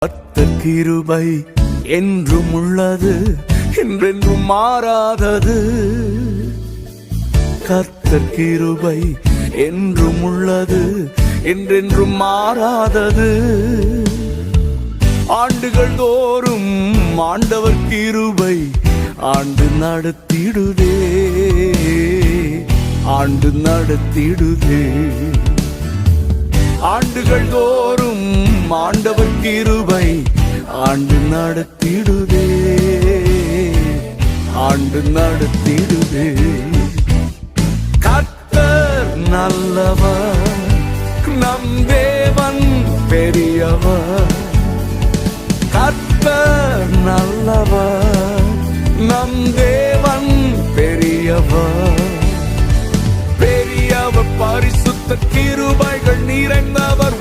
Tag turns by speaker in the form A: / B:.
A: கர்த்தர் கிருபை என்றும் உள்ளது, என்றென்றும் மாறாதது. கர்த்தர் கிருபை என்றும் உள்ளது, என்றென்றும் மாறாதது. ஆண்டுகள் தோறும் ஆண்டவர் கிருபை ஆண்டு நடத்திடுதே, ஆண்டு நடத்திடுதே. ஆண்டுகள் தோறும் ஆண்டவர் கிருபை ஆண்டு நடத்திடுதே, ஆண்டு நடத்திடுதே. கர்த்தர் நல்லவர், நம் தேவன் பெரியவர். கர்த்தர் நல்லவர், நம் தேவன் பெரியவர். பெரியவர், பரிசுத்த கிருபைகள் நிறைந்தவர்.